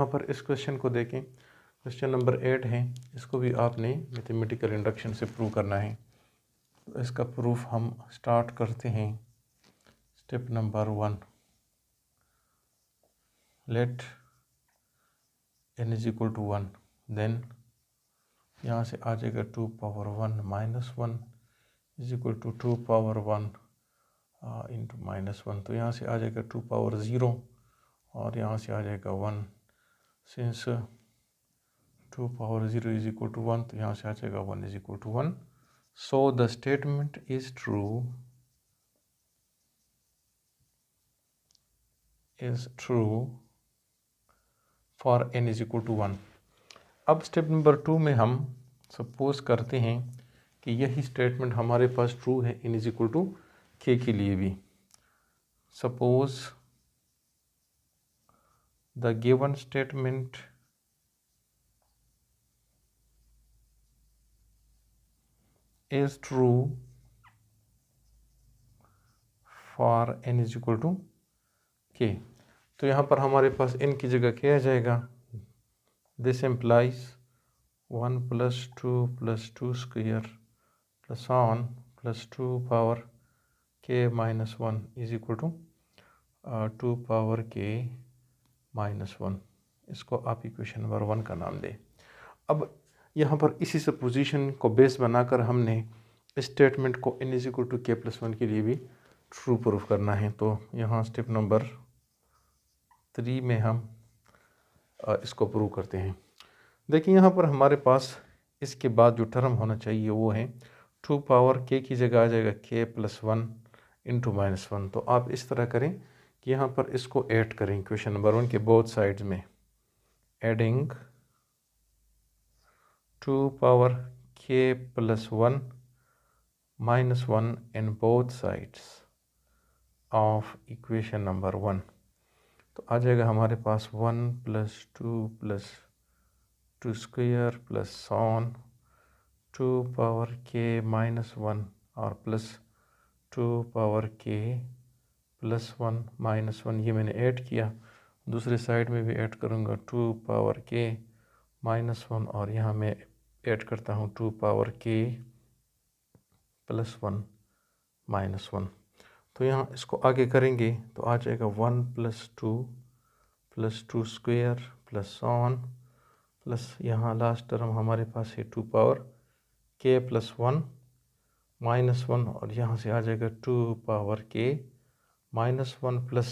पर इस क्वेश्चन को देखें, क्वेश्चन नंबर 8 है। इसको भी आपने मैथमेटिकल इंडक्शन से प्रूव करना है। तो इसका प्रूफ हम स्टार्ट करते हैं। Step number 1, let n is equal to 1, then यहाँ से आ जाएगा 2 power 1 minus 1 is equal to 2 power 1 into minus 1। तो यहाँ से आ जाएगा 2 पावर 0 और यहाँ से आ जाएगा 1। Since 2 power 0 is equal to 1, तो यहाँ से आ जाएगा 1 is equal to 1। So the statement is true for n is equal to 1। अब स्टेप नंबर 2 में हम सपोज करते हैं कि यही स्टेटमेंट हमारे पास ट्रू है n is equal to k के लिए भी। Suppose the given statement is true for n is equal to k। तो यहाँ पर हमारे पास n की जगह क्या आ जाएगा? This implies 1 + 2 + 2 square plus on plus 2 power k minus 1 is equal to 2 power k minus 1। इसको आप इक्वेशन नंबर 1 का नाम दें। अब यहाँ पर इसी सपोजिशन को बेस बनाकर हमने स्टेटमेंट को n is equal to k + 1 के लिए भी ट्रू प्रूफ करना है। तो यहाँ स्टेप नंबर 3 में हम इसको प्रूव करते हैं। देखिए यहाँ पर हमारे पास इसके बाद जो टर्म होना चाहिए वो है 2 पावर k की जगह आ जाएगा k + 1 इंटू माइनस 1। तो आप इस तरह करें कि यहाँ पर इसको ऐड करें क्वेश्चन नंबर 1 के बोथ साइड्स में। Adding 2 power k + 1 minus 1 in both sides of equation number 1। तो आ जाएगा हमारे पास 1 + 2 + 2 square plus on 2 power k minus 1 और प्लस 2 पावर k + 1 माइनस 1। ये मैंने ऐड किया, दूसरे साइड में भी ऐड करूँगा 2 पावर k माइनस 1 और यहाँ मैं ऐड करता हूँ 2 पावर k + 1 माइनस 1। तो यहाँ इसको आगे करेंगे तो आ जाएगा 1 + 2 + 2 स्क्वायर प्लस ऑन प्लस यहाँ लास्ट टर्म हमारे पास है 2 पावर k + 1 माइनस 1 और यहाँ से आ जाएगा 2 पावर k माइनस 1 प्लस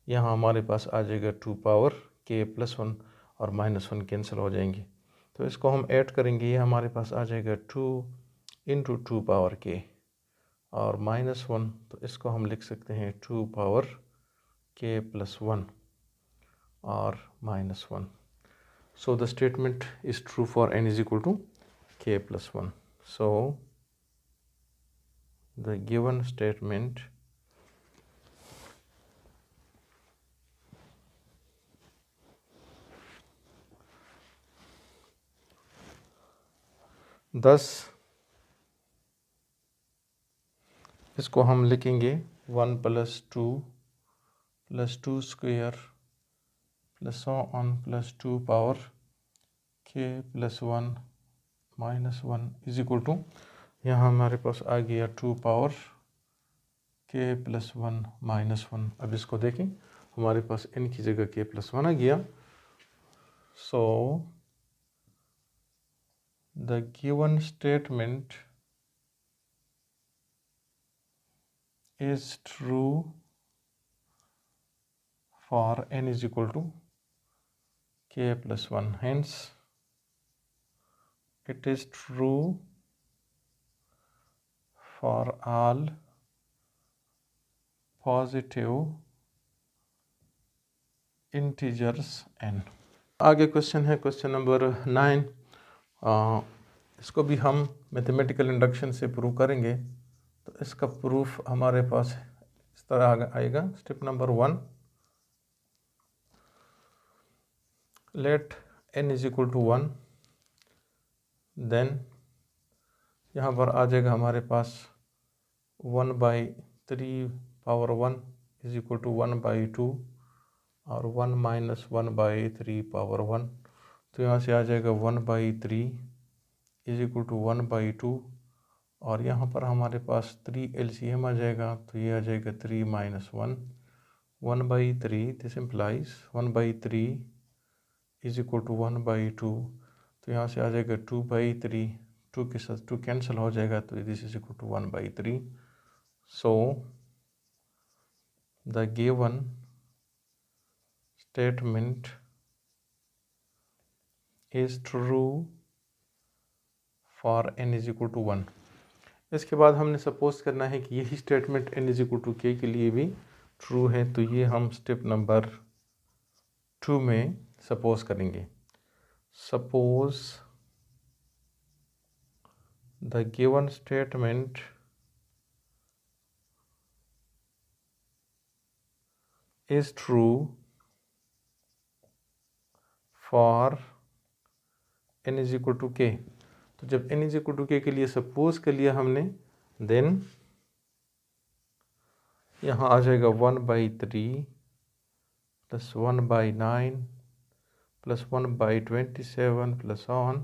यहाँ हमारे पास आ जाएगा 2 पावर k + 1 और माइनस 1 कैंसिल हो जाएंगे। तो इसको हम ऐड करेंगे, ये हमारे पास आ जाएगा 2 इंटू 2 पावर k और माइनस 1। तो इसको हम लिख सकते हैं 2 पावर k + 1 और minus 1। So the statement is true for n is equal to k + 1. So the given statement thus इसको हम लिखेंगे 1 + 2 + 2 square plus on plus 2 power k + 1 minus 1 is equal to यहाँ हमारे पास आ गया 2 पावर k + 1 माइनस 1। अब इसको देखें, हमारे पास n की जगह k + 1 आ गया। सो the given statement is true for n is equal to k + 1. Hence, it is true for all positive integers n. आगे क्वेश्चन है क्वेश्चन नंबर 9। इसको भी हम मैथमेटिकल इंडक्शन से प्रूव करेंगे। तो इसका प्रूफ हमारे पास इस तरह आएगा। Step number 1, let n is equal to 1, then यहाँ पर आ जाएगा हमारे पास 1/3 पावर 1 इज इक्वल टू 1/2 और 1 माइनस 1/3 पावर 1, तो यहाँ से आ जाएगा 1/3 इज इक्वल टू 1/2, और यहाँ पर हमारे पास 3 LCM आ जाएगा, तो ये आ जाएगा 3 minus 1, 1/3, this implies 1/3 is equal to 1/2, तो यहाँ से आ जाएगा 2/3, 2 के साथ 2 कैंसिल हो जाएगा, तो this is equal to 1/3। So the given statement is true for n is equal to 1। इसके बाद हमने सपोज करना है कि यही statement n is equal to k के लिए भी ट्रू है, तो ये हम स्टेप नंबर 2 में सपोज करेंगे। Suppose the given statement is true for n is equal to k। तो जब n is equal to k के लिए सपोज कर लिया हमने, देन यहाँ आ जाएगा 1/3 plus 1/9 plus 1/27 plus on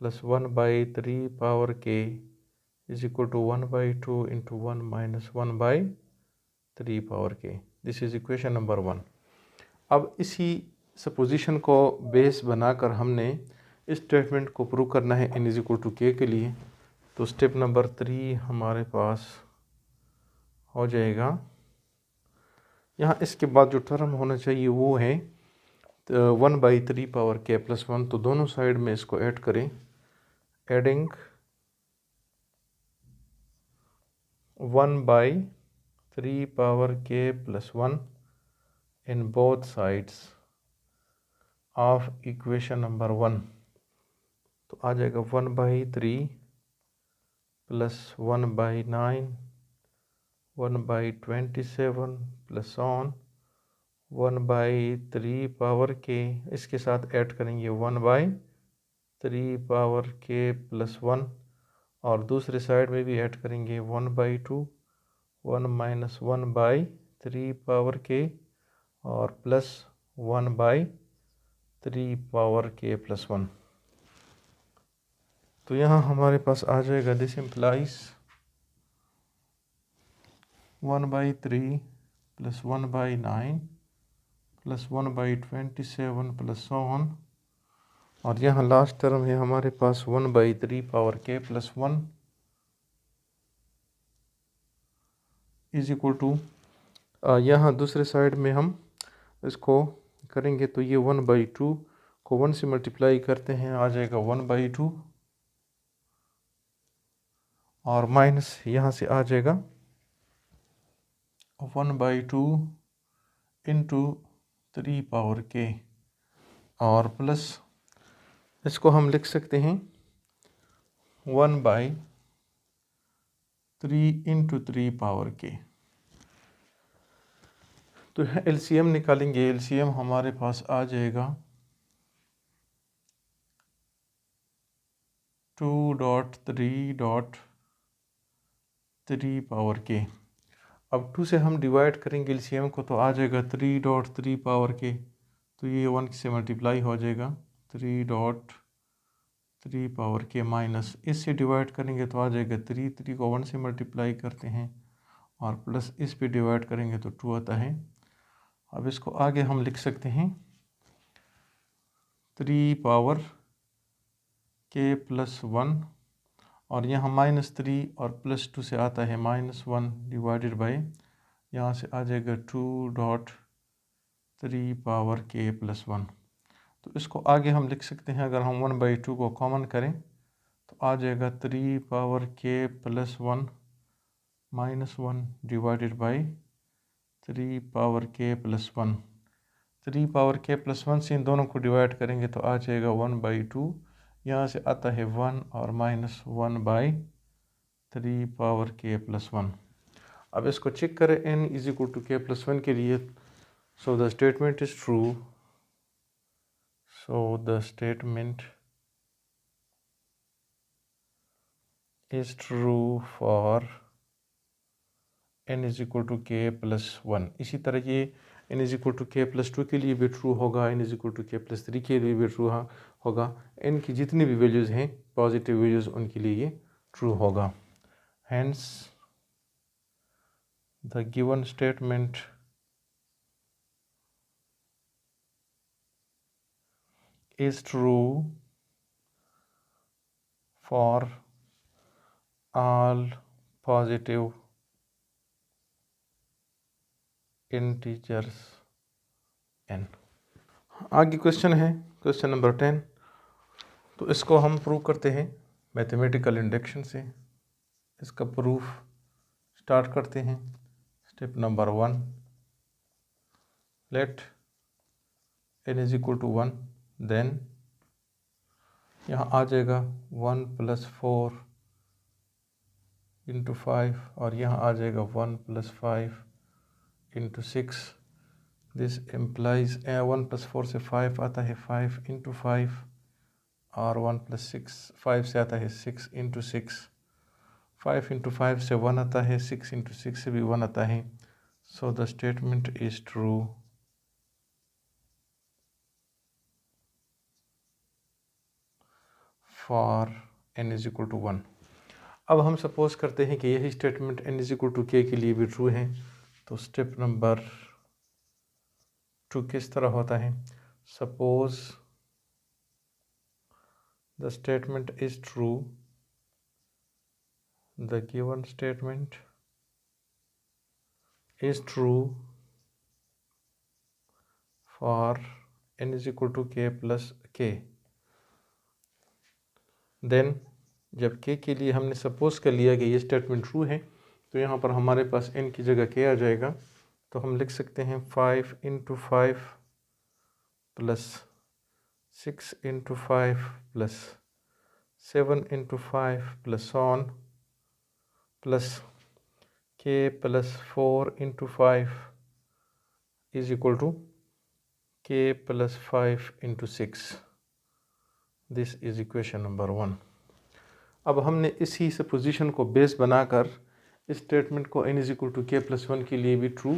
plus 1/3 power k is equal to 1/2 into 1 minus 1/3 power k। This is equation number 1। अब इसी सपोजिशन को बेस बनाकर हमने इस स्टेटमेंट को प्रूव करना है n is equal to k के लिए। तो स्टेप नंबर 3 हमारे पास हो जाएगा। यहाँ इसके बाद जो टर्म होना चाहिए वो है 1/3 पावर k प्लस 1, तो दोनों साइड में इसको ऐड करें। Adding 1/3 power k plus 1 in both sides of equation number 1, तो आ जाएगा 1/3 plus 1/9 1/27 plus on 1/3 power k, इसके साथ ऐड करेंगे 1/3 पावर k प्लस 1, और दूसरे साइड में भी ऐड करेंगे 1/2 1 माइनस 1/3 पावर k और प्लस 1/3 पावर k प्लस 1। तो यहाँ हमारे पास आ जाएगा this implies 1/3 plus 1/9 plus 1/27 plus on, और यहाँ लास्ट टर्म है हमारे पास 1/3 power k plus 1 is equal to, यहाँ दूसरे साइड में हम इसको करेंगे तो ये 1/2 को 1 से मल्टीप्लाई करते हैं, आ जाएगा 1/2, और माइनस यहाँ से आ जाएगा 1/2 इंटू 3 पावर k, और प्लस इसको हम लिख सकते हैं 1/3 इंटू 3 पावर k। तो LCM निकालेंगे, LCM हमारे पास आ जाएगा 2.3 पावर k। अब 2 से हम डिवाइड करेंगे LCM को, तो आ जाएगा 3.3 पावर k, तो ये 1 से मल्टीप्लाई हो जाएगा 3.3 पावर k माइनस इससे डिवाइड करेंगे तो आ जाएगा 3 को 1 से मल्टीप्लाई करते हैं और प्लस इस पे डिवाइड करेंगे तो 2 आता है। अब इसको आगे हम लिख सकते हैं 3 पावर k प्लस 1, और यहाँ -3 और +2 से आता है -1 डिवाइडेड बाय, यहाँ से आ जाएगा 2.3 पावर k प्लस 1। तो इसको आगे हम लिख सकते हैं, अगर हम 1/2 को कॉमन करें तो आ जाएगा 3 power k plus 1 -1 divided by 3 power k plus 1। 3 power k plus 1 से इन दोनों को डिवाइड करेंगे तो आ जाएगा 1/2, यहाँ से आता है 1 और -1/3 पावर k प्लस 1। अब इसको चेक करें n is equal to k plus 1 के लिए। So the statement is true, so the statement is true for n is equal to k plus 1। इसी तरह ये n इज इक्वल टू के plus 2 के लिए भी ट्रू होगा, n इज इक्वल टू के प्लस 3 के लिए भी ट्रू होगा। n की जितनी भी वैल्यूज़ हैं पॉजिटिव वैल्यूज़ उनके लिए ये ट्रू होगा। Hence the given statement is true for all positive integers n। आगे क्वेश्चन है क्वेश्चन नंबर 10। तो इसको हम प्रूव करते हैं मैथमेटिकल इंडक्शन से। इसका प्रूफ स्टार्ट करते हैं। Step number 1, let n is equal to 1, then यहाँ आ जाएगा 1 प्लस 4 इंटू 5 और यहाँ आ जाएगा 1 plus 5 into 6। This implies 1 plus 4 से 5 आता है 5 इंटू 5 और 1 प्लस 5 से आता है 6 इंटू 6। 5 इंटू 5 से 1 आता है, 6 इंटू 6 से भी 1 आता है। So the statement is true for n is equal to 1। अब हम सपोज करते हैं कि यही statement n is equal to k के लिए भी ट्रू है। तो स्टेप नंबर 2 किस तरह होता है? Suppose the statement is true, the given statement is true for n is equal to k plus k। Then जब k के लिए हमने सपोज कर लिया कि ये स्टेटमेंट ट्रू है तो यहाँ पर हमारे पास n की जगह k आ जाएगा। तो हम लिख सकते हैं 5 into 5 plus 6 into 5 plus 7 into 5 plus on plus k plus 4 into 5 is equal to k plus 5 into 6। This is equation number 1। अब हमने इसी से पोजीशन को बेस बनाकर इस स्टेटमेंट को n इज इक्वल टू के प्लस 1 के लिए भी ट्रू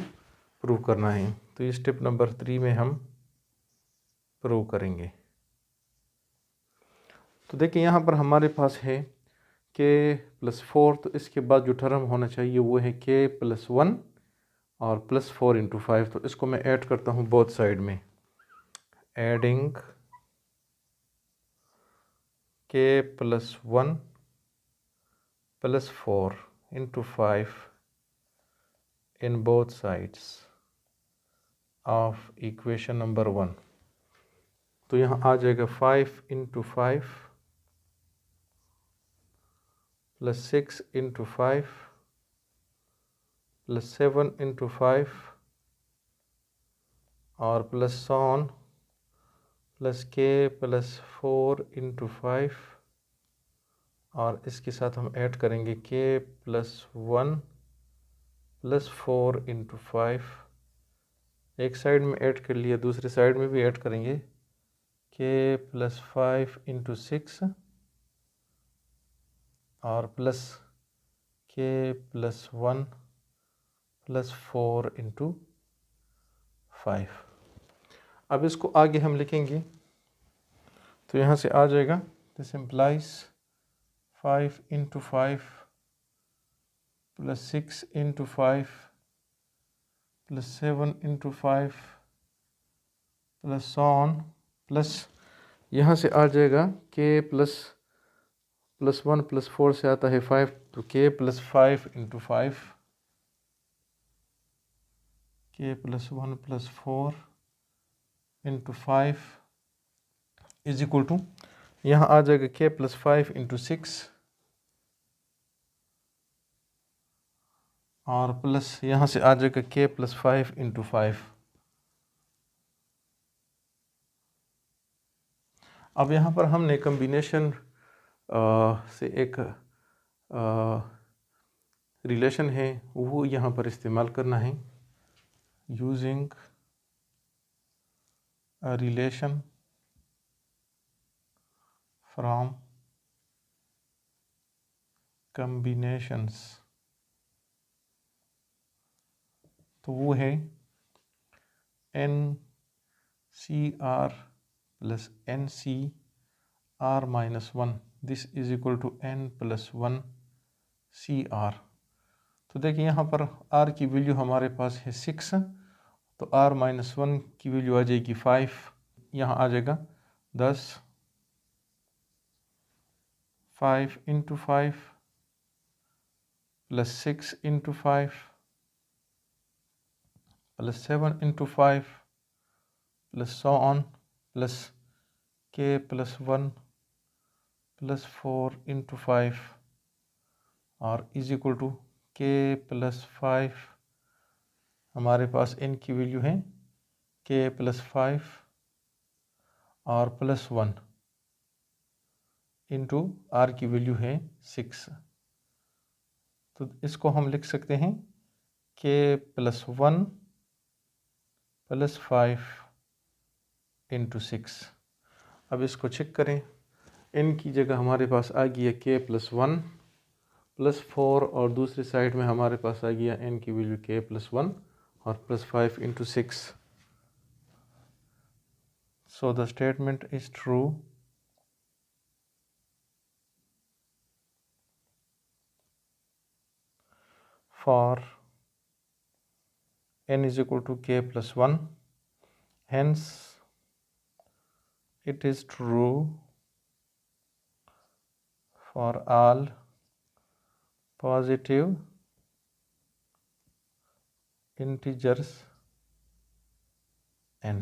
प्रूव करना है। तो ये स्टेप नंबर 3 में हम प्रूव करेंगे। तो देखिए यहाँ पर हमारे पास है k प्लस 4, तो इसके बाद जो टर्म होना चाहिए वो है k प्लस 1 और प्लस 4 इंटू 5। तो इसको मैं ऐड करता हूँ बोथ साइड में। Adding k plus 1 plus 4 into 5 in both sides of equation number 1। तो यहाँ आ जाएगा 5 into 5 plus 6 into 5 plus 7 into 5 और plus on plus k plus 4 into 5 और इसके साथ हम ऐड करेंगे k प्लस 1 प्लस 4 इंटू 5। एक साइड में ऐड कर लिया, दूसरी साइड में भी ऐड करेंगे k प्लस 5 इंटू 6 और plus k plus 1 plus 4 into 5। अब इसको आगे हम लिखेंगे तो यहाँ से आ जाएगा this implies 5 into 5 plus 6 into 5 plus 7 into 5 plus on plus यहाँ से आ जाएगा k प्लस 1 प्लस 4 से आता है 5, तो k plus 5 into 5, k plus 1 plus 4 into 5 is equal to यहाँ आ जाएगा k प्लस 5 इंटू 6 और प्लस यहाँ से आ जाएगा k प्लस 5 इंटू 5। अब यहाँ पर हमने कम्बिनेशन से एक रिलेशन है वो यहाँ पर इस्तेमाल करना है। Using a relation from combinations, तो वो है NCR plus NCR minus 1, this is equal to N plus 1 CR। तो देखिए यहाँ पर R की वैल्यू हमारे पास है 6, तो R माइनस 1 की वैल्यू आ जाएगी 5, यहाँ आ जाएगा 10, 5 into 5 plus 6 into 5 plus 7 into 5 plus so on plus K plus 1 plus 4 into 5 और is equal to K plus 5, हमारे पास n की वैल्यू है K प्लस 5 और प्लस 1 इंटू R की वैल्यू है 6। तो इसको हम लिख सकते हैं K प्लस 1 प्लस 5 इंटू 6। अब इसको चेक करें, n की जगह हमारे पास आ गया K प्लस 1 प्लस 4 और दूसरी साइड में हमारे पास आ गया n की वैल्यू K प्लस 1 और plus 5 into 6। So the statement is true for n is equal to K plus 1, hence it is true for all positive integers n।